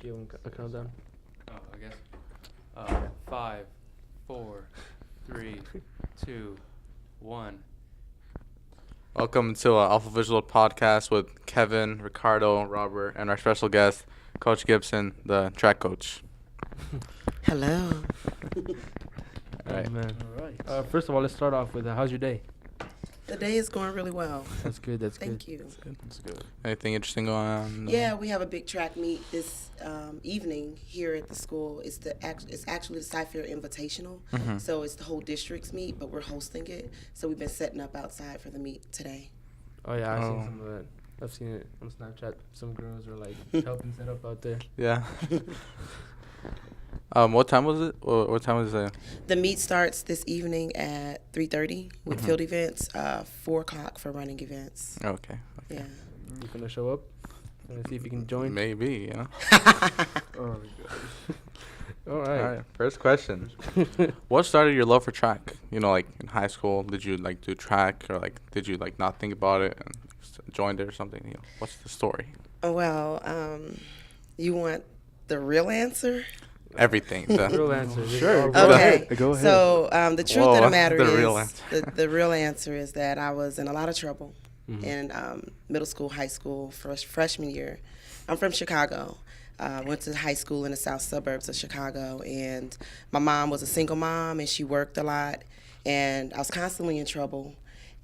Give him a countdown. Oh, I guess. 5, 4, 3, 2, 1. Welcome to Alpha Visual Podcast with Kevin, Ricardo, Robert, and our special guest, Coach Gibson, the track coach. Hello. All right. Oh, man. All right. First of all, let's start off with how's your day? The day is going really well. That's good. That's Thank good. you. That's good. Anything interesting going on? Yeah, we have a big track meet this evening here at the school. It's actually the Cy-Fair Invitational, so it's the whole district's meet, but we're hosting it. So we've been setting up outside for the meet today. Oh yeah, I've seen some of that. I've seen it on Snapchat. Some girls are like helping set up out there. Yeah. What time was it? What time was it? The meet starts this evening at 3:30 with field events, 4 o'clock for running events. Okay. Yeah. You gonna show up? Gonna see if you can join. Maybe, Oh my god. All All right. right. First question. What started your love for track? You know, like in high school, did you like do track, or like did you like not think about it and just joined it or something? You know, what's the story? Well, you want the real answer? Everything. Real answer. Sure. Okay. Go ahead. So the truth Whoa, of the matter the is, real answer. the real answer is that I was in a lot of trouble in middle school, high school, freshman year. I'm from Chicago. Went to high school in the south suburbs of Chicago, and my mom was a single mom, and she worked a lot, and I was constantly in trouble.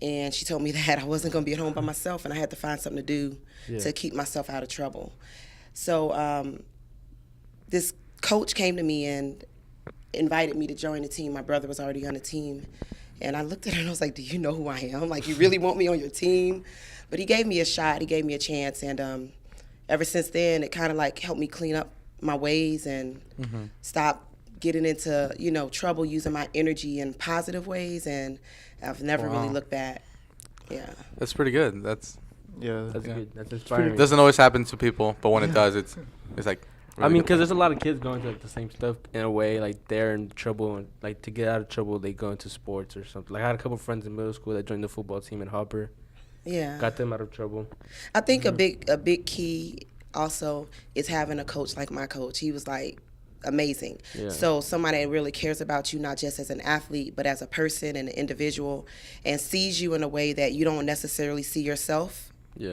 And she told me that I wasn't going to be at home by myself, and I had to find something to do to keep myself out of trouble. So this coach came to me and invited me to join the team. My brother was already on the team. And I looked at her and I was like, do you know who I am? Like, you really want me on your team? But he gave me a shot. He gave me a chance. And ever since then, it kind of like helped me clean up my ways and stop getting into, trouble, using my energy in positive ways. And I've never really looked back. Yeah. That's pretty good. That's That's Yeah. good. That's inspiring. it doesn't always happen to people, but when it does, it's like. I really mean, good. because there's a lot of kids going to like the same stuff in a way. Like they're in trouble, and like to get out of trouble, they go into sports or something. Like I had a couple friends in middle school that joined the football team in Hopper. Yeah. Got them out of trouble. I think a big key also is having a coach like my coach. He was like amazing. Yeah. So somebody that really cares about you, not just as an athlete, but as a person and an individual, and sees you in a way that you don't necessarily see yourself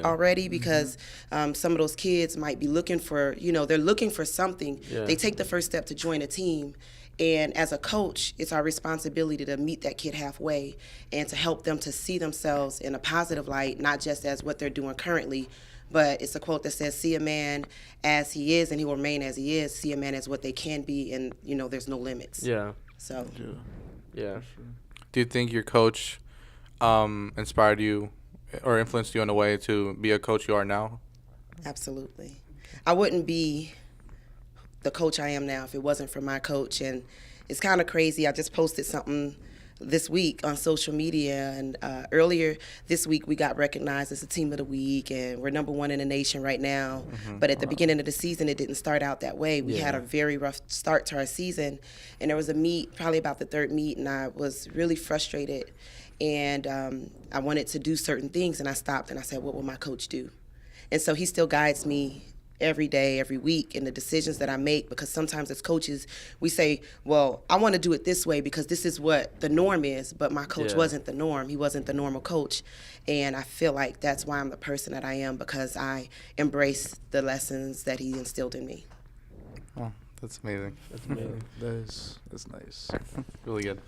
already, because some of those kids might be looking for, they're looking for something. Yeah. They take the first step to join a team. And as a coach, it's our responsibility to meet that kid halfway and to help them to see themselves in a positive light, not just as what they're doing currently, but it's a quote that says, see a man as he is and he will remain as he is. See a man as what they can be, and, there's no limits. Yeah. So. Yeah. Do you think your coach inspired you or influenced you in a way to be a coach you are now? Absolutely. I wouldn't be the coach I am now if it wasn't for my coach. And it's kind of crazy. I just posted something this week on social media, and earlier this week we got recognized as the team of the week, and we're #1 in the nation right now. But at the beginning of the season, it didn't start out that way. We had a very rough start to our season, and there was a meet, probably about the third meet, and I was really frustrated. And I wanted to do certain things, and I stopped and I said, what will my coach do? And so he still guides me every day, every week in the decisions that I make, because sometimes as coaches, we say, well, I want to do it this way because this is what the norm is, but my coach wasn't the norm. He wasn't the normal coach. And I feel like that's why I'm the person that I am, because I embrace the lessons that he instilled in me. Oh, that's amazing. That's amazing. That's nice. Really good.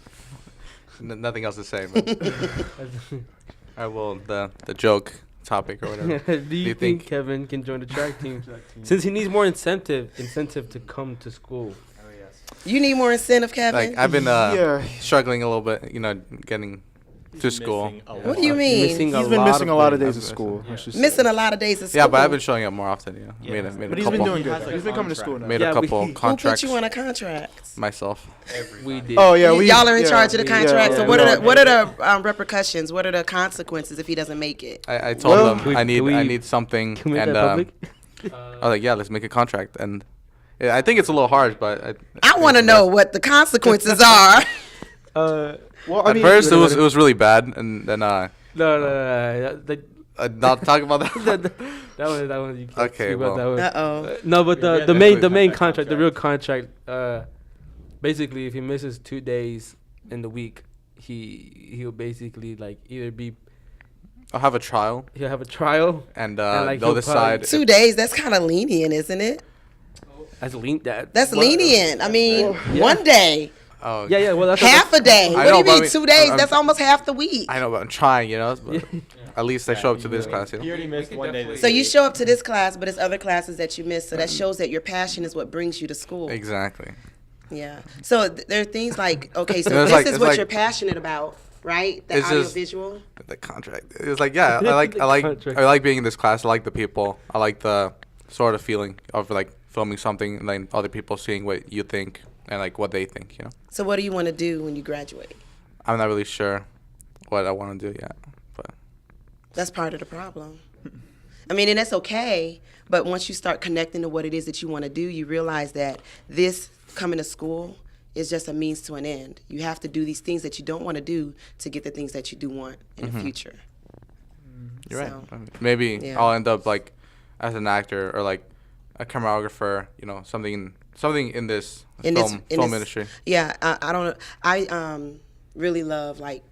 Nothing else to say. But all right, well, the joke topic or whatever. Do you think Kevin can join the track team? Since he needs more incentive to come to school. Oh, yes. You need more incentive, Kevin? Like I've been Yeah. struggling a little bit, getting to school. What do you mean? Missing He's been missing a lot of things. days of school. let's just say. Missing a lot of days of school. Yeah, but I've been showing up more often. Made a But he's couple. been doing He has, good. like, He's been coming to school now. Made Yeah, a couple Who Who contracts put you on a contract? myself. We did. Oh yeah, Y'all are in charge of the contract. yeah, So we what are. are the repercussions? What are the consequences if he doesn't make it? I told Well, them Can we- I can we- need something, Can we make and that public? I was like, yeah, let's make a contract. And yeah, I think it's a little harsh, but I want to know what the consequences are. Well, At first, it was really bad, and then No. not talk about that. That one you can't Okay, speak about well. that one. Uh-oh. No, but Yeah, the definitely main that contract, the real contract. Basically, if he misses 2 days in the week, he'll basically like either be I'll have a trial, he'll have a trial and like, they'll he'll probably- decide. 2 days, that's kind of lenient, isn't it? as lean that. That's what- lenient. I mean, Yeah. 1 day, Oh, Yeah. Well, that's half a day. I What know, do but I you mean mean, 2 days? I'm- That's almost half the week. I know, but I'm trying, but Yeah. at least I show up to this Yeah. class, He already missed could 1 day definitely- this So you week. show up to this class, but it's other classes that you miss. So that shows that your passion is what brings you to school. Exactly. Yeah. So there are things like, okay, so And it's this like- is it's what like- you're passionate about, right? The It's just- audiovisual. The contract. It's like, yeah, I like, The I like, contract. I like being in this class. I like the people. I like the sort of feeling of like filming something and then other people seeing what you think and like what they think. So what do you want to do when you graduate? I'm not really sure what I want to do yet, but That's part of the problem. I mean, and that's okay. But once you start connecting to what it is that you want to do, you realize that this coming to school is just a means to an end. You have to do these things that you don't want to do to get the things that you do want in the future. you're So, right. I mean, maybe yeah. I'll end up like as an actor or like a choreographer. Something in this In film this industry. Yeah, I don't know. I really love like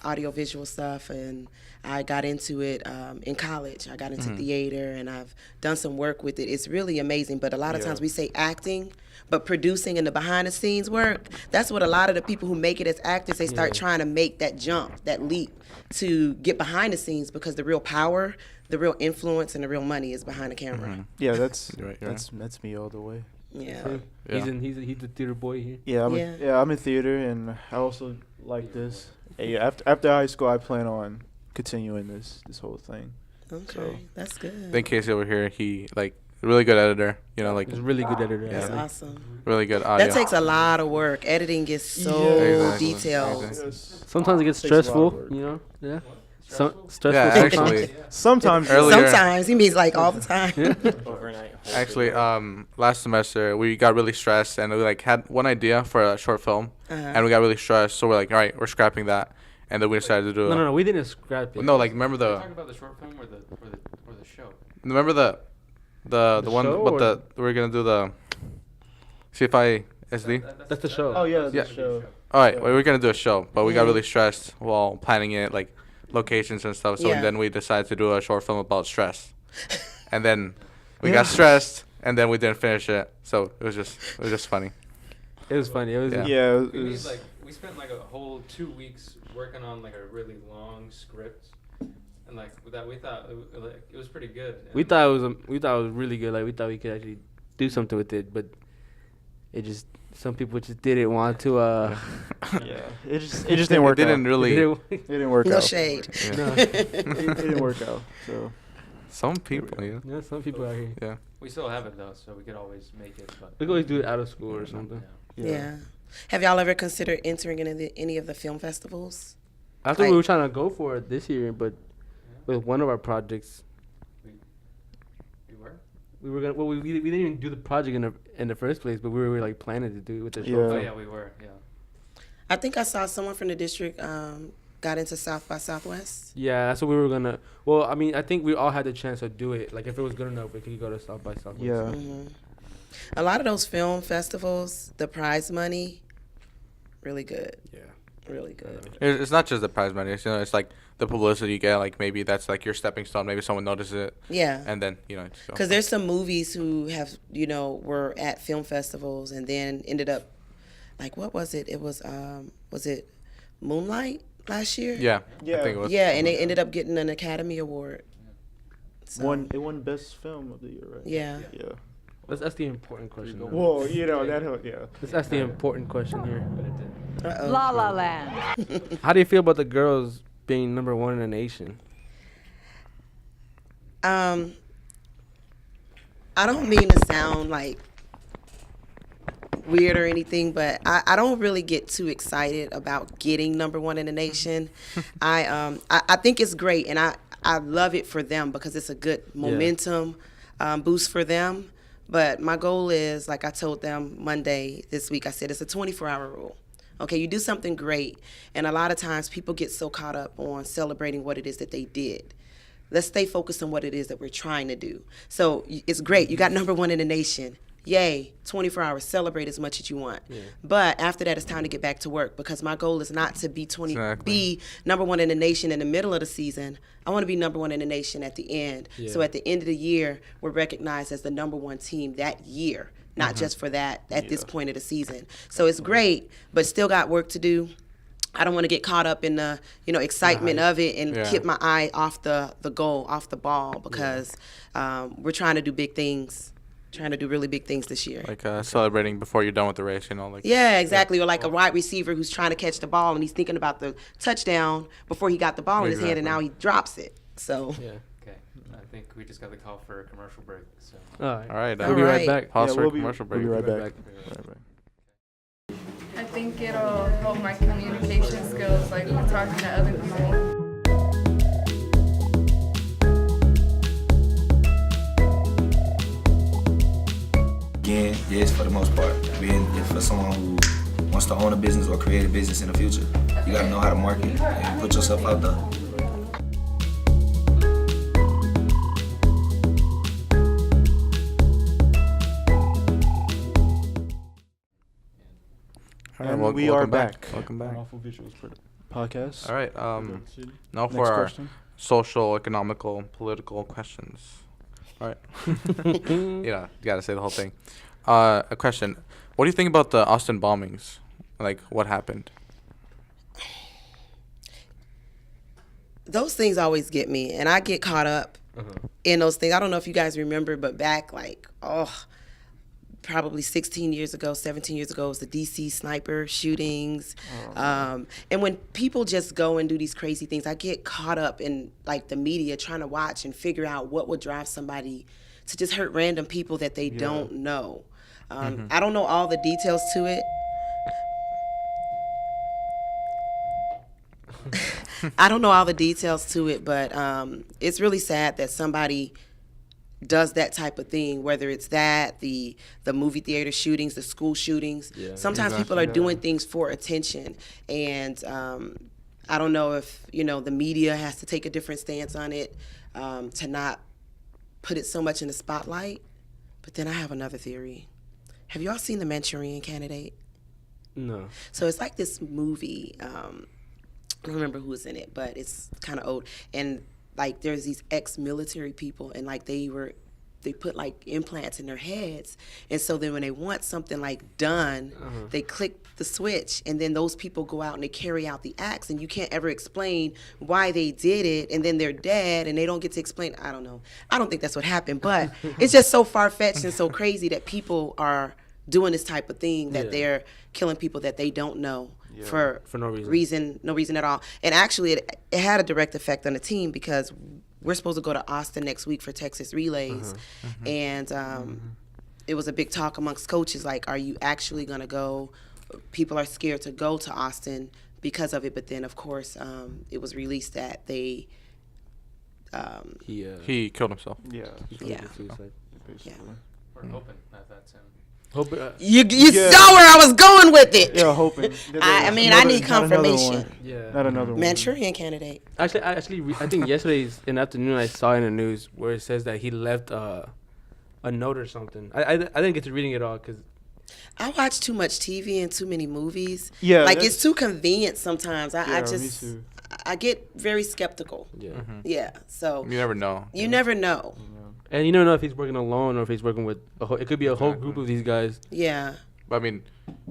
audiovisual stuff, and I got into it in college. I got into theater, and I've done some work with it. It's really amazing. But a lot of times we say acting, but producing and the behind the scenes work, that's what a lot of the people who make it as actors, they start trying to make that jump, that leap to get behind the scenes, because the real power, the real influence, and the real money is behind the camera. Yeah, that's You're right, you're that's me all the way. Yeah. Yeah. He's the theater boy here. Yeah, Yeah. I'm in theater, and I also like this. And yeah, after high school, I plan on continuing this whole thing. Okay, So- that's good. Then Casey over here, he like really good editor. Like He's a really good editor. That's Yeah. awesome. really good audio. That takes a lot of work. Editing gets so Yeah. Exactly. detailed. Exactly. Sometimes it gets Takes a lot of stressful, work. Yeah. Stressful. Yeah, sometimes. actually, Sometimes Earlier- Sometimes he means like all the time. Overnight. actually, last semester we got really stressed and we like had one idea for a short film, and we got really stressed. So we're like, all right, we're scrapping that, and then we decided to do. No, we didn't scrap it. No, like remember Are you the talking about the short film or the show? remember the The one show but or- the we're gonna do the CFI SD. That's the show. Oh yeah, Yeah. the show. All right, we were gonna do a show, but we got Mhm. really stressed while planning it, like locations and stuff. So Yeah. then we decided to do a short film about stress, and then we got stressed, and then we didn't finish it. So it was just funny. It was funny. It was. Yeah. Yeah, it We made was, we spent like a whole 2 weeks working on like a really long script, and like with that we thought it was pretty good. We And thought it was really good. Like we thought we could actually do something with it, but some people just didn't want to. yeah, it just didn't work It didn't out. really. It didn't work No out. shade. Yeah. No. It didn't work out. So Some people, yeah. Yeah, some people out here. Yeah. we still have it though, so we could always make it. But We could always do it out of school or something. Yeah. Have y'all ever considered entering any of the film festivals? I thought Like- we were trying to go for it this year, but with one of our projects, We were. we were gonna. Well, we didn't even do the project in the first place, but we were like planning to do it with the Yeah. show. Oh yeah, we were. Yeah. I think I saw someone from the district got into South by Southwest. Yeah, that's what we were gonna. Well, I mean, I think we all had the chance to do it. Like, if it was good enough, we could go to South by Southwest. yeah, hmm A lot of those film festivals, the prize money, really good, Yeah. really good. It's not just the prize money. It's like the publicity you get. Like maybe that's like your stepping stone. Maybe someone notices it, Yeah. and then just go. Because there's some movies who have, were at film festivals and then ended up, like, what was it? It was it Moonlight last year? Yeah. Yeah. I think it was. Yeah, and they ended up getting an Academy Award. So, it won best film of the year, right? Yeah. Yeah. That's the important question. now. Well, that. That's the important question here. But it did. Uh-oh. La La Land. How do you feel about the girls being number one in the nation? I don't mean to sound like weird or anything, but I don't really get too excited about getting number one in the nation. I think it's great, and I love it for them because it's a good momentum boost for them. But my goal is, like I told them Monday this week, I said it's a 24-hour rule. Okay, you do something great, and a lot of times people get so caught up on celebrating what it is that they did. let's stay focused on what it is that we're trying to do. So it's great. You got number one in the nation. Yay, 24 hours, celebrate as much as you want. Yeah. But after that, it's time to get back to work, because my goal is not to be Exactly. be number one in the nation in the middle of the season. I want to be number one in the nation at the end. Yeah. So at the end of the year, we're recognized as the number one team that year, not just for that at this point of the season. So it's great, but still got work to do. I don't want to get caught up in the excitement of it and Yeah. keep my eye off the goal, off the ball, because we're trying to do big things, trying to do really big things this year. Like celebrating before you're done with the race, you know, like. Yeah, exactly. Or like a wide receiver who's trying to catch the ball and he's thinking about the touchdown before he got the ball in his hand, and now he drops it. So Yeah. Okay, I think we just got the call for a commercial break. So. All right. All right. We'll be right Alright. back. Pause for a we'll commercial break. We'll be right Right back. Right back. I think it'll help my communication skills, like when talking to other people. Again, yes, for the most part. For someone who wants to own a business or create a business in the future, you gotta know how to market and put yourself out there. All right, And well, we are welcome back. Welcome back. Awful Visuals Podcast. All right. Now Next for our question. social, economical, political questions. All right. You gotta say the whole thing. A question. What do you think about the Austin bombings? Like, what happened? those things always get me, and I get caught up in those things. I don't know if you guys remember, but back probably 16 years ago, 17 years ago, was the DC sniper shootings. And when people just go and do these crazy things, I get caught up in like the media trying to watch and figure out what would drive somebody to just hurt random people that they don't know. I don't know all the details to it. I don't know all the details to it, but it's really sad that somebody does that type of thing, whether it's that, the movie theater shootings, the school shootings. Yeah. Sometimes people are doing things for attention, and I don't know if, the media has to take a different stance on it, to not put it so much in the spotlight. But then I have another theory. Have y'all seen The Manchurian Candidate? No. So it's like this movie. I don't remember who was in it, but it's kind of old. And like there's these ex-military people, and like they put like implants in their heads, and so then when they want something like done, they click the switch, and then those people go out and they carry out the acts, and you can't ever explain why they did it, and then they're dead, and they don't get to explain. I don't know. I don't think that's what happened, but it's just so far-fetched and so crazy that people are doing this type of thing, that they're killing people that they don't know. For no reason. No reason at all. And actually, it had a direct effect on the team, because we're supposed to go to Austin next week for Texas Relays. And it was a big talk amongst coaches, like, are you actually going to go? People are scared to go to Austin because of it. But then, of course, it was released that they... He killed himself. Yeah. Yeah. Suicide. Basically. We're hoping that that's him. Hope, You saw where I was going with it. Yeah, hoping. I mean, I need confirmation. yeah. Not another one. Manchurian Candidate. Actually, I think yesterday's in the afternoon I saw in the news where it says that he left a note or something. I didn't get to reading it all because I watch too much TV and too many movies. Yeah, like that's- it's too convenient sometimes. I Yeah, me just too. I get very skeptical. Yeah. So You never know. you never know. and you don't know if he's working alone or if he's working with it could be a whole group of these guys. Yeah. But I mean,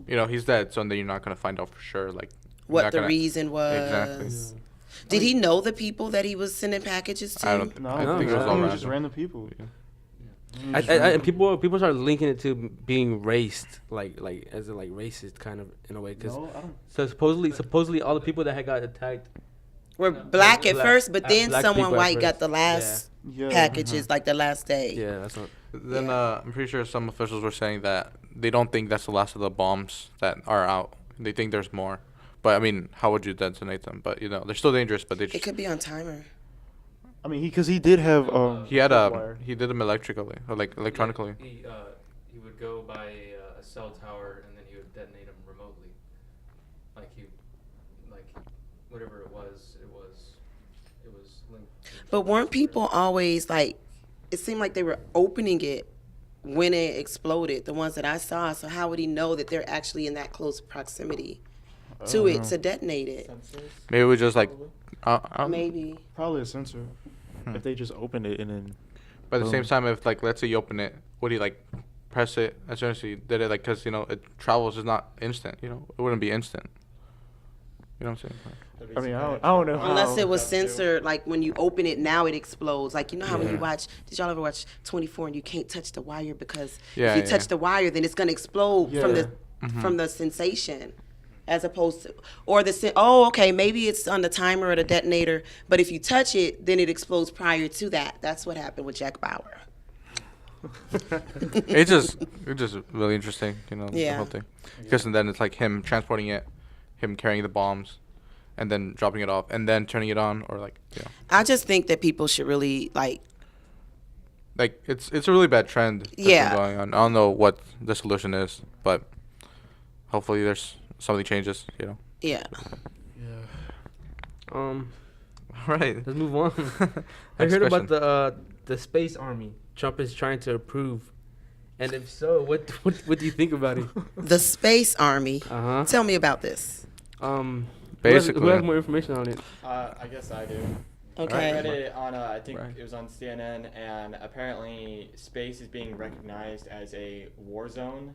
he's dead, so then you're not gonna find out for sure. Like you're What not the gonna- reason was. Exactly. Did he know the people that he was sending packages to? I don't. No, I No, think it was no. all just random. random people. Yeah. And people start linking it to being raced, like as in like racist kind of in a way. Cause No, I don't. so supposedly all the people that had got attacked. Were black at Black- first, but then black someone people at white got first. the last Yeah. packages, like the last day. Yeah, that's not. Then Yeah. I'm pretty sure some officials were saying that they don't think that's the last of the bombs that are out. They think there's more. But I mean, how would you detonate them? But they're still dangerous. But they It just could be on timer. I mean, because he did have he had wire. he did them electrically or like electronically. He would go by a cell tower and then he would detonate them remotely. Like whatever it was it was linked. But weren't people always like? It seemed like they were opening it when it exploded. The ones that I saw. So how would he know that they're actually in that close proximity to it to detonate it? Maybe we just like. Maybe. Probably a sensor. If they just opened it and then. But at the same boom. time, if like let's say you open it, would he like press it as soon as he did it? Like, cause it travels is not instant. It wouldn't be instant. You know what I'm saying? I mean, I don't know how. Unless it was censored, like when you open it now it explodes. Like you know how when you Yeah. watch, did y'all ever watch 24 and you can't touch the wire because Yeah, if you yeah. touch the wire then it's gonna explode from Yeah. from the sensation, as opposed to or oh okay maybe it's on the timer or the detonator, but if you touch it then it explodes prior to that. That's what happened with Jack Bauer. it's just really interesting, the Yeah. whole thing. Because and then it's like him transporting it, him carrying the bombs, and then dropping it off, and then turning it on, or like I just think that people should really like it's a really bad trend that's been Yeah. going on. I don't know what the solution is, but hopefully there's something changes. yeah. All right. Let's move on. I Next heard about question. the space army Trump is trying to approve, and if so, what do you think about it? The Space Army. Uh Tell me about this. huh. Basically. who has more information on it? I guess I do. Okay. I read it on, I think Right. it was on CNN, and apparently space is being recognized as a war zone.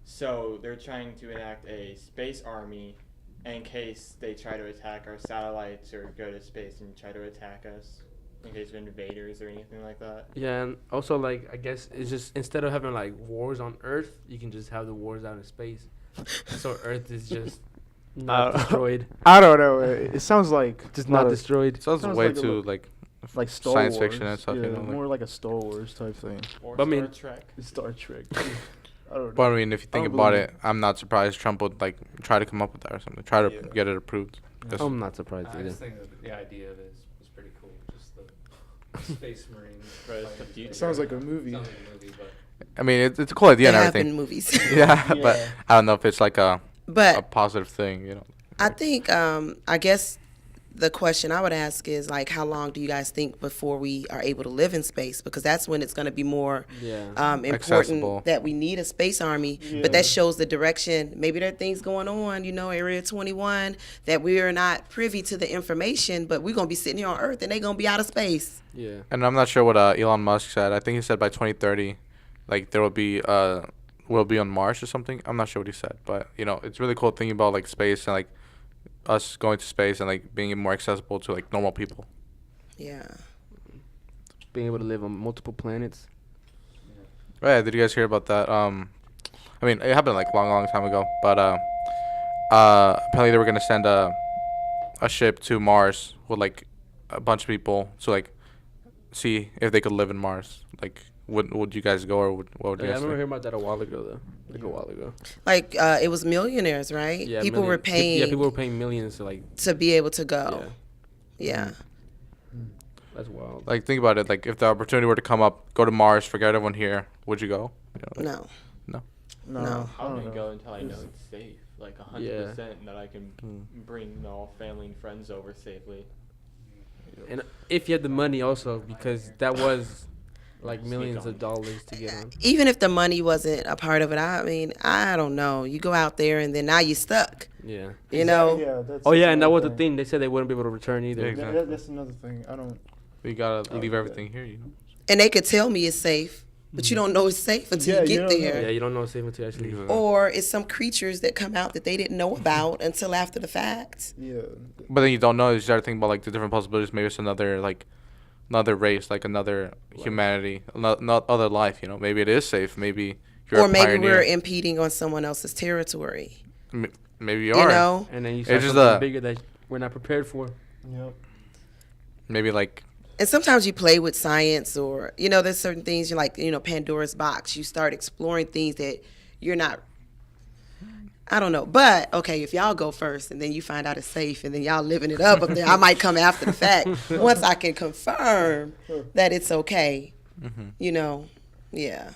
So they're trying to enact a space army in case they try to attack our satellites or go to space and try to attack us in case of invaders or anything like that. Yeah, and also like I guess it's just instead of having like wars on Earth, you can just have the wars out in space. So Earth is just not destroyed, I don't know. It sounds like just a lot not of- destroyed. Sounds Sounds way like a too lo- like like Star science Wars. fiction and stuff. Yeah, Like, more like a Star Wars type thing. Or But I mean- Star Trek. Star Trek. I don't know. But I mean, if you think don't about believe it, I'm not surprised Trump would like try to come up with that or something. Try to Yeah. get it approved. 'Cause- I'm not surprised I either. just think that the idea of it was pretty cool. Just the space marines. Right, it's fighting the each future. other. Sounds like a movie. Sounds like a movie, but I mean, it's a cool idea There and have been everything. movies. Yeah, but I don't know if it's like a But positive thing. I think, I guess the question I would ask is like, how long do you guys think before we are able to live in space? Because that's when it's going to be more Yeah. important Accessible. that we need a space army. Yeah. But that shows the direction. Maybe there are things going on, Area 21, that we are not privy to the information, but we're going to be sitting here on Earth and they're going to be out of space. Yeah. And I'm not sure what Elon Musk said. I think he said by 2030, like there will be we'll be on Mars or something. I'm not sure what he said, but it's really cool thinking about like space and like us going to space and like being more accessible to like normal people. Yeah. Being able to live on multiple planets. Oh, yeah, did you guys hear about that? I mean, it happened like long time ago, but apparently they were gonna send a ship to Mars with like a bunch of people to like see if they could live in Mars. Like, would you guys go or what would you Yeah, I guys remember think? hearing about that a while ago though. Like a while ago. Like, it was millionaires, right? Yeah. People were paying Yeah, people were paying millions to like. to be able to Yeah. go. Yeah. That's wild. Like, think about it. Like, if the opportunity were to come up, go to Mars, forget everyone here, would you go? No. No. No. I I'm don't gonna know. go until I know It's- it's safe, like Yeah. 100% that I can bring all family and friends over safely. And if you had the money also, because that was like Sneak millions on. of dollars to get on. Even if the money wasn't a part of it, I mean, I don't know. You go out there and then now you're stuck. Yeah. You know? Yeah, that's Oh yeah, and that another was the thing. They said they wouldn't be able to return either. Yeah, exactly. That's another thing. I don't. You gotta leave yeah. everything here, And they could tell me it's safe, but you don't know it's safe until Yeah, you you get don't there. Yeah, you don't know it's safe until you actually. Yeah. Or it's some creatures that come out that they didn't know about until after the fact. Yeah. But then you don't know. You start thinking about like the different possibilities. Maybe it's another race, like another humanity, not other life. Maybe it is safe. Maybe you're Or a maybe pioneer. we're impeding on someone else's territory. Maybe you You are. know? And then you start just something a- bigger that we're not prepared for. Yep. Maybe like And sometimes you play with science or, there's certain things you're like, Pandora's box. You start exploring things that you're not, I don't know. But, okay, if y'all go first and then you find out it's safe and then y'all living it up there, I might come after the fact. Once I can confirm that it's okay, yeah. Yeah.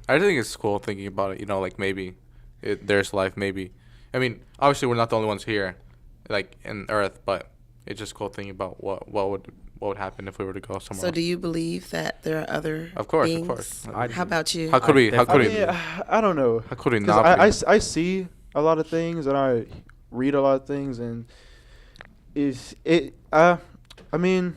I think it's cool thinking about it. Like maybe there's life. Maybe I mean, obviously we're not the only ones here, like in Earth, but it's just cool thinking about what would what would happen if we were to go somewhere So, else. do you believe that there are other Of course, beings? of course. How about you? How could we? How I could I we? mean, I don't know. How could we 'Cause not? be? I see a lot of things and I read a lot of things and I mean,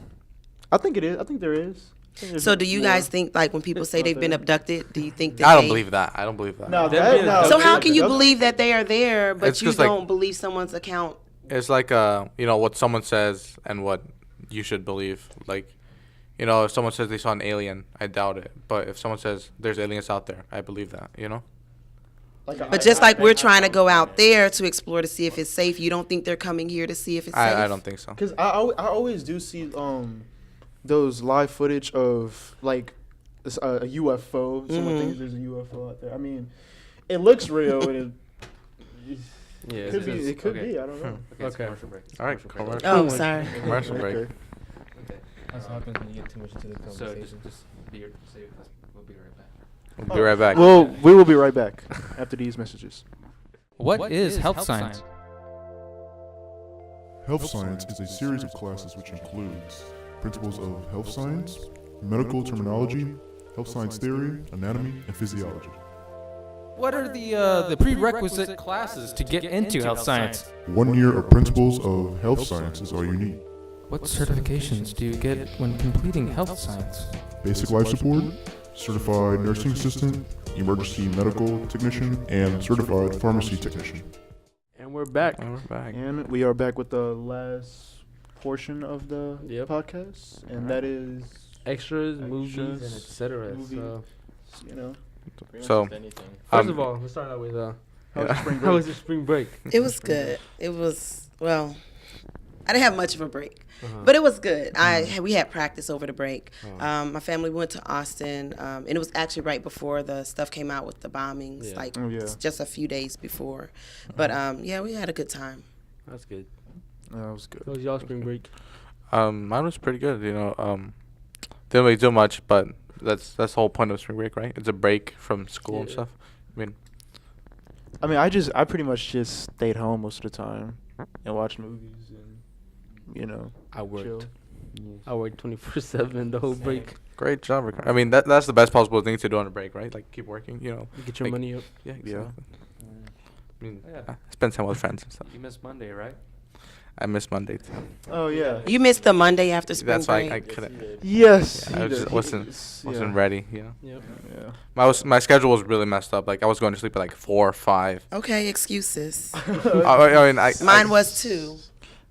I think it is. I think there is. I think there's So, do you more. guys think, like, when people say It's they've not been there. abducted, do you think that I don't they- believe that. I don't believe that. No, They're that, being no. abducted. So, how can you That's- believe that they are there, but It's you 'cause, like- don't believe someone's account? It's like what someone says and what you should believe. Like, if someone says they saw an alien, I doubt it. But if someone says there's aliens out there, I believe that. But just like we're trying to go out there to explore to see if it's safe, you don't think they're coming here to see if it's safe? I don't think so. Because I always do see those live footage of like a UFO. Someone thinks there's a UFO out there. I mean, it looks real. And Yeah, it could be. I don't know. Okay. It's Okay. commercial break. All right, Commercial break. commercial, Oh, sorry. commercial break. Okay. Okay. That's what happens when you get too much into the So conversation. just be say this. We'll be right back. We'll be right back. Well, we will be right back after these messages. What is health science? Health science is a series of classes which includes principles of health science, medical terminology, health science theory, anatomy, and physiology. What are the prerequisite classes to get into health science? 1 year of principles of health science is all you need. What certifications do you get when completing health science? Basic life support, certified nursing assistant, emergency medical technician, and certified pharmacy technician. And we're back. And we're back. And we are back with the last portion of the Yep. podcast, and that is, Extras, movies, and Extras, etc. movies. So, you know, Pretty much So, just anything. first of all, let's start out with how was spring how break? was your spring break? It was good. It was, well, I didn't have much of a break, Uh-huh. but it was good. We had practice over the break. Oh. My family went to Austin, and it was actually right before the stuff came out with the bombings, Yeah. like Oh, yeah. just a few days before. But yeah, we had a good time. That's good. That was good. How was y'all spring break? Mine was pretty good. Didn't really do much, but that's the whole point of spring break, right? It's a break from school and Yeah. stuff. I mean, I pretty much just stayed home most of the time and watched movies and, I worked. chill. I worked 24/7 the whole break. Great job, Ricardo. I mean, that's the best possible thing to do on a break, right? Like keep working. Get your like- money up. Yeah, exactly. I mean, Yeah. spend time with friends and stuff. You missed Monday, right? I miss Monday too. Oh, yeah. You missed the Monday after spring That's why break. I Yes, couldn't. you did. Yes. Yeah, I he just did. wasn't Yeah. ready. Yep. Yeah. My schedule was really messed up. Like I was going to sleep at like 4 or 5. Okay, excuses. I mean, Mine was too.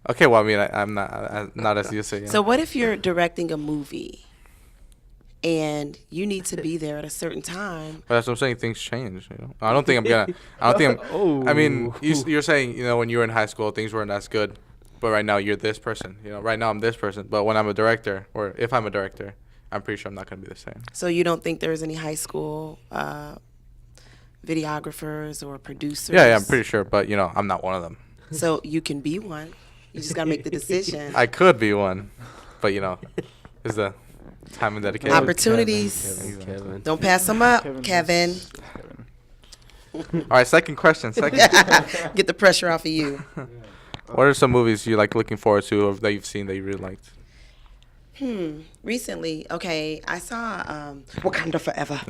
Okay, well, I mean, I'm not as used to. So what if you're directing a movie and you need to be there at a certain time? But that's what I'm saying. Things change. I don't think I'm gonna. I don't think I'm. I mean, you're saying when you were in high school, things weren't as good, but right now you're this person. Right now I'm this person. But when I'm a director, or if I'm a director, I'm pretty sure I'm not gonna be the same. So you don't think there's any high school videographers or producers? Yeah, I'm pretty sure. But I'm not one of them. So you can be one. You just gotta make the decision. I could be one, but is the time and dedication. Opportunities. Kevin. Don't pass them up, Kevin. Kevin. All right, second question. Get the pressure off of you. What are some movies you like looking forward to or that you've seen that you really liked? Recently, okay, I saw Wakanda Forever.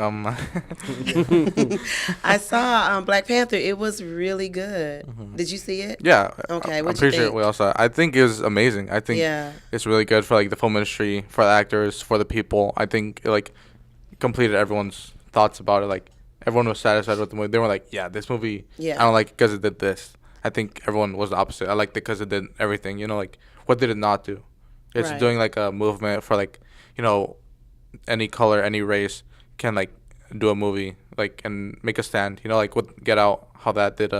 I saw Black Panther. It was really good. Did you see it? Yeah. Okay, I'm what'd you pretty sure think? we all saw it. I think it was amazing. I think Yeah. it's really good for like the film industry, for the actors, for the people. I think it like completed everyone's thoughts about it. Like everyone was satisfied with the movie. They were like, yeah, this movie, Yeah. I don't like it because it did this. I think everyone was the opposite. I liked it because it did everything. Like what did it not do? It's Right. doing like a movement for like, any color, any race can like do a movie like and make a stand. Like with Get Out, how that did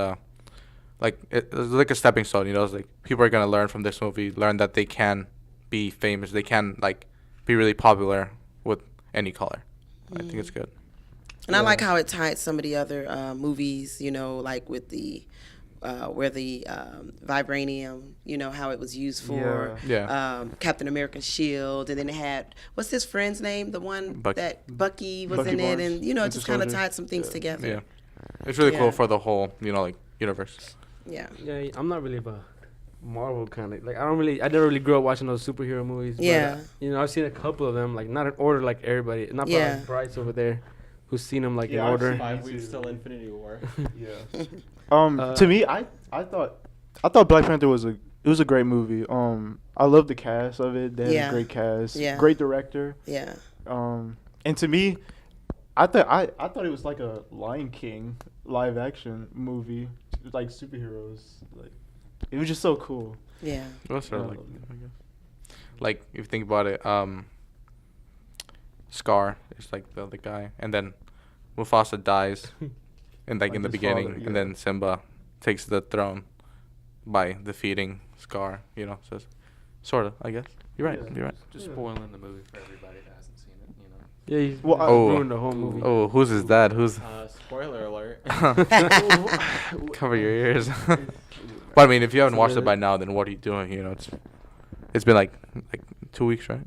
like it was like a stepping stone. It's like people are gonna learn from this movie, learn that they can be famous, they can like be really popular with any color. I think it's good. And I like how it tied some of the other movies, like with the where the vibranium, how it was used for Yeah. Captain America's shield, and then it had what's his friend's name, the one Bucky. that Bucky was Bucky in it, Barnes, and it Winter just kind of Soldier. tied some things together. Yeah. It's really Yeah. cool for the whole, like universe. Yeah. Yeah, I'm not really of a Marvel kind of like I never really grew up watching those superhero movies. Yeah. But, you know, I've seen a couple of them, like not in order like everybody. Not Yeah. like Bryce over there, who's seen them like in Yeah, I've order. seen 5 weeks till Infinity War. Yeah. To me, I thought Black Panther was a great movie. I love the cast of it. They had Yeah. a great cast. Yeah. Great director. Yeah. And to me, I thought it was like a Lion King live action movie, like superheroes. Like it was just so cool. Yeah. That's sort of like, I guess. Like if you think about it, Scar is like the other guy, and then Mufasa dies, in Like in the his beginning, father, and then Simba takes the throne by defeating Scar. You know, so sort of, I guess. You're right. Yeah. You're right. Just spoiling the movie for everybody that hasn't seen it, you know. Yeah, he's Well, ruined the whole movie. Oh, whose is that? Who's? Spoiler alert. Cover your ears. But I mean, if you haven't watched it by now, then what are you doing? You know, it's been like 2 weeks, right?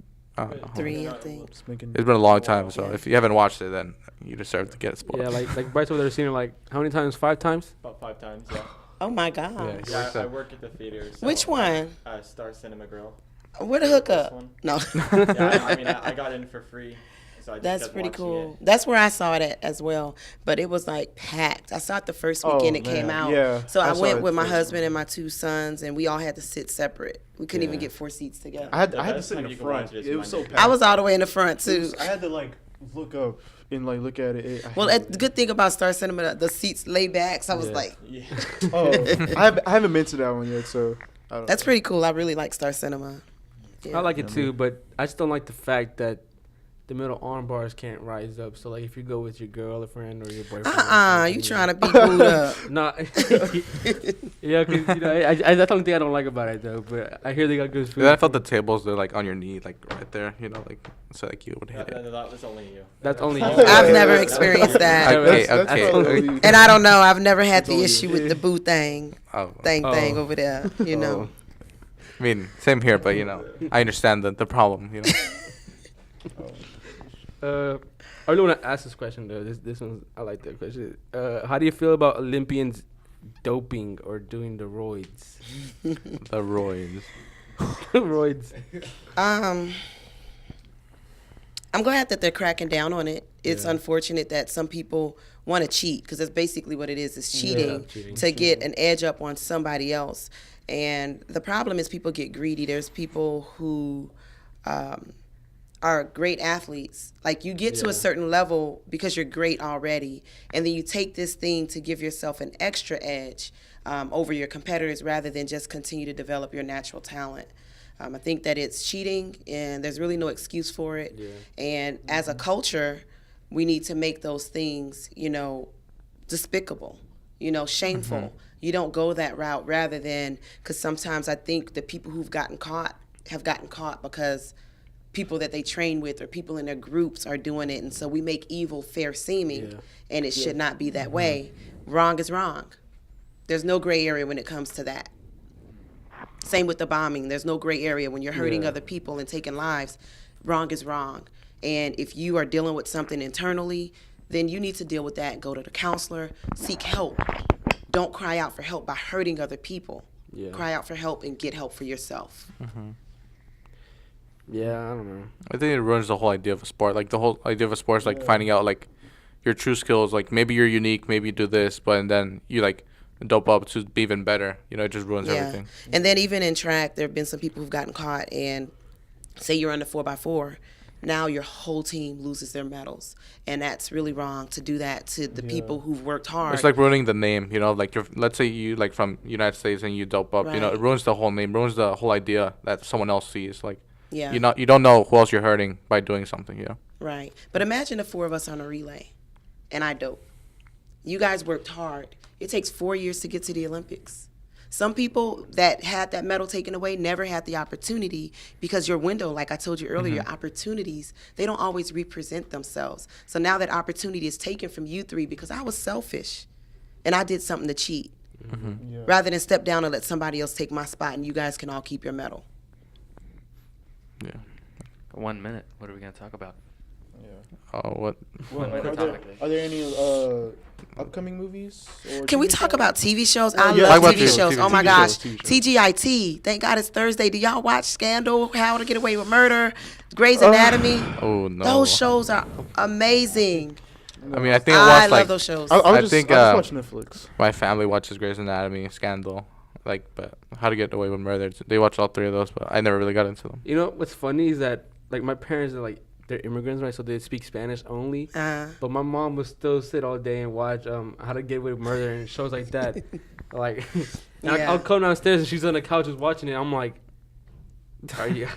3, I think. It's making It's been a long time, so Yeah. if you haven't watched it, then you deserve to get spoiled. Yeah, like Bryce over there seen it like how many times? 5 times? About 5 times, yeah. Oh my gosh. Yeah. Yeah, Like I that. work at the theater. So Which one? Star Cinema Grill. Where the This hookup? one. No. Yeah, I mean, I got in for free. So I just That's kept pretty watching cool. it. That's where I saw it at as well. But it was like packed. I saw it the first weekend it came man. out. Yeah, So I saw went it with my first husband one. and my 2 sons, and we all had to sit separate. We couldn't even Yeah. get 4 seats together. I had The to best sit in time the you can front. watch it is It was so Monday. packed. I was all the way in the front It too. was- I had to like look up and like look at it. Well, the good thing about Star Cinema, the seats lay back. So I was Yeah. like, Yeah. Oh, I haven't been to that one yet, so I don't that's know. pretty cool. I really like Star Cinema. Yeah. I like it too, but I just don't like the fact that the middle arm bars can't rise up. So like if you go with your girlfriend or your boyfriend. or something, You trying to be booed up? Nah. Yeah, cause you know I that's the only thing I don't like about it though. But I hear they got good food. I thought the tables they're like on your knee, like right there. You know, like so like you would hit That, it. that was only you. That's only you. I've never experienced that. Okay, That's okay. probably- And I don't know. I've never had the only issue with the boo thing Oh, thing Oh. over there. You know. I mean, same here, but you know, I understand the problem. You know. I really want to ask this question though. This one's I like that question. How do you feel about Olympians doping or doing the roids? The roids. Roids. I'm glad that they're cracking down on it. It's Yeah. unfortunate that some people want to cheat because that's basically what it is. It's Yeah, cheating cheating. to get an edge up on somebody else. And the problem is people get greedy. There's people who are great athletes. Like you get to Yeah. a certain level because you're great already, and then you take this thing to give yourself an extra edge over your competitors rather than just continue to develop your natural talent. I think that it's cheating, and there's really no excuse for it. Yeah. And as a culture, we need to make those things, despicable, shameful. You don't go that route rather than, because sometimes I think the people who've gotten caught have gotten caught because people that they train with or people in their groups are doing it. And so we make evil fair seeming, Yeah. and it should not be that way. Wrong is wrong. There's no gray area when it comes to that. Same with the bombing. There's no gray area when you're hurting Yeah. other people and taking lives. Wrong is wrong. And if you are dealing with something internally, then you need to deal with that. Go to the counselor, seek help. Don't cry out for help by hurting other people. Yeah. Cry out for help and get help for yourself. Yeah, I don't know. I think it ruins the whole idea of a sport. Like the whole idea of a sport is like finding out like your true skills. Like maybe you're unique, maybe you do this, but then you like dope up to be even better. You know, it just ruins everything. And then even in track, there have been some people who've gotten caught and say you're on the 4x4. Now your whole team loses their medals. And that's really wrong to do that to the people who've worked hard. It's like ruining the name. You know, like let's say you like from United States and you dope up. You know, Right. it ruins the whole name, ruins the whole idea that someone else sees. Like Yeah. you don't know who else you're hurting by doing something. You know. Right. But imagine the 4 of us on a relay, and I dope. You guys worked hard. It takes 4 years to get to the Olympics. Some people that had that medal taken away never had the opportunity because your window, like I told you earlier, your opportunities, they don't always represent themselves. So now that opportunity is taken from you 3 because I was selfish and I did something to cheat. Yeah. Rather than step down and let somebody else take my spot and you guys can all keep your medal. Yeah. 1 minute. What are we gonna talk about? Oh, what? Well, Quick are topic. there any upcoming movies? Or Can we TV talk shows? about TV shows? Yeah, I yeah, love I watch TV TV shows. Oh my TV gosh. shows. TGIT. Thank God it's Thursday. Do y'all watch Scandal? How to Get Away with Murder? Grey's Anatomy? Oh no. Those shows are amazing. I mean, I think I I watched love like those shows. I think, I just watch Netflix. my family watches Grey's Anatomy, Scandal, like, but How to Get Away with Murder. They watch all three of those, but I never really got into them. You know what's funny is that like my parents are like they're immigrants, right? So they speak Spanish only. But my mom would still sit all day and watch How to Get Away with Murder and shows like that. Like, and Yeah. I'll come downstairs and she's on the couch just watching it. I'm like, are you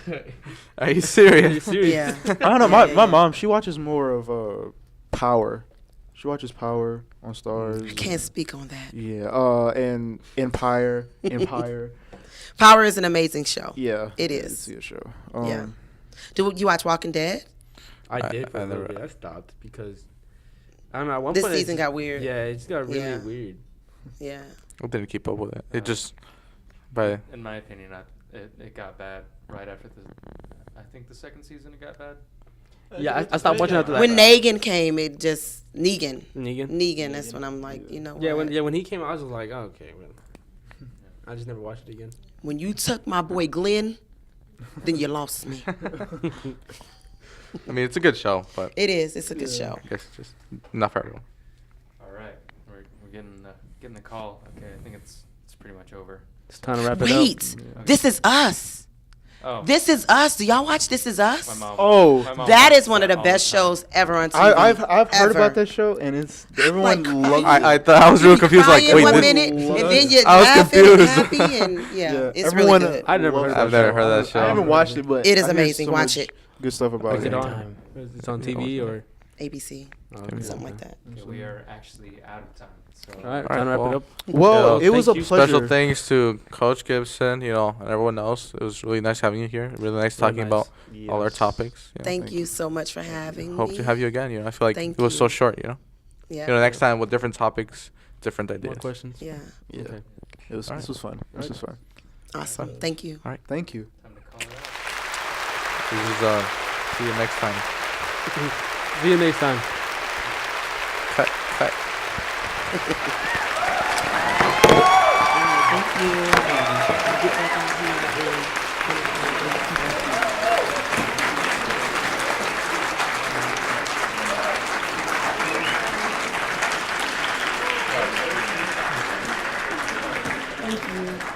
Are you serious? Are you serious? Yeah. I don't know. My mom, she watches more of Power. She watches Power on Stars. I can't speak on that. Yeah. And Empire. Power is an amazing show. Yeah. It It's is. a good show. Yeah. Do you watch Walking Dead? I did for I a little never- bit. I stopped because I don't know. At one This point it season just- got weird. Yeah, it just got really Yeah. weird. Yeah. I didn't keep up with it. It just, by In my opinion, it got bad right after I think the second season it got bad. Yeah, I stopped watching after that. When Negan came, it just Negan. Negan. That's when I'm like, you know. Yeah, what? when he came, I was just like, oh, okay, well, I just never watched it again. When you took my boy Glenn, then you lost me. I mean, it's a good show, but It is. It's a good show. I guess it's just not for everyone. All right, we're getting the call. Okay, I think it's pretty much over. It's time to wrap it Wait, up. This Is Us. Oh, This Is Us. Do y'all watch This Is Us? my mom. Oh, my mom That watches is one of that the all best time. shows ever on TV. I've heard ever. about that show, and it's everyone Like, loves crying. it. I thought I was real confused. Like, Crying wait, one this, minute, and then you're I was laughing and confused. happy, and yeah, it's everyone really good. I never loves heard that I've never show. heard that show. I haven't watched it, but It is I hear amazing. so Watch much it. Good stuff about Is it. it on? It's on TV or? ABC, Okay. something like that. Okay, we are actually out of time. So All right, All time to right, wrap it up. Well, Yeah, it was a thank you. pleasure. Special thanks to Coach Gibson, and everyone else. It was really nice having you here. Really nice talking nice. about all our topics. Thank you so much for having Hope me. to have you again. I feel like Thank it was so you. short. Yeah. Next time with different topics, different More ideas. questions? Yeah. Yeah, Okay. this was fun. This was fun. Awesome. Thank you. Thank you. time to call it out. This is see you next time. See you next time. Cut. Thank you. Get back out here and- Thank you.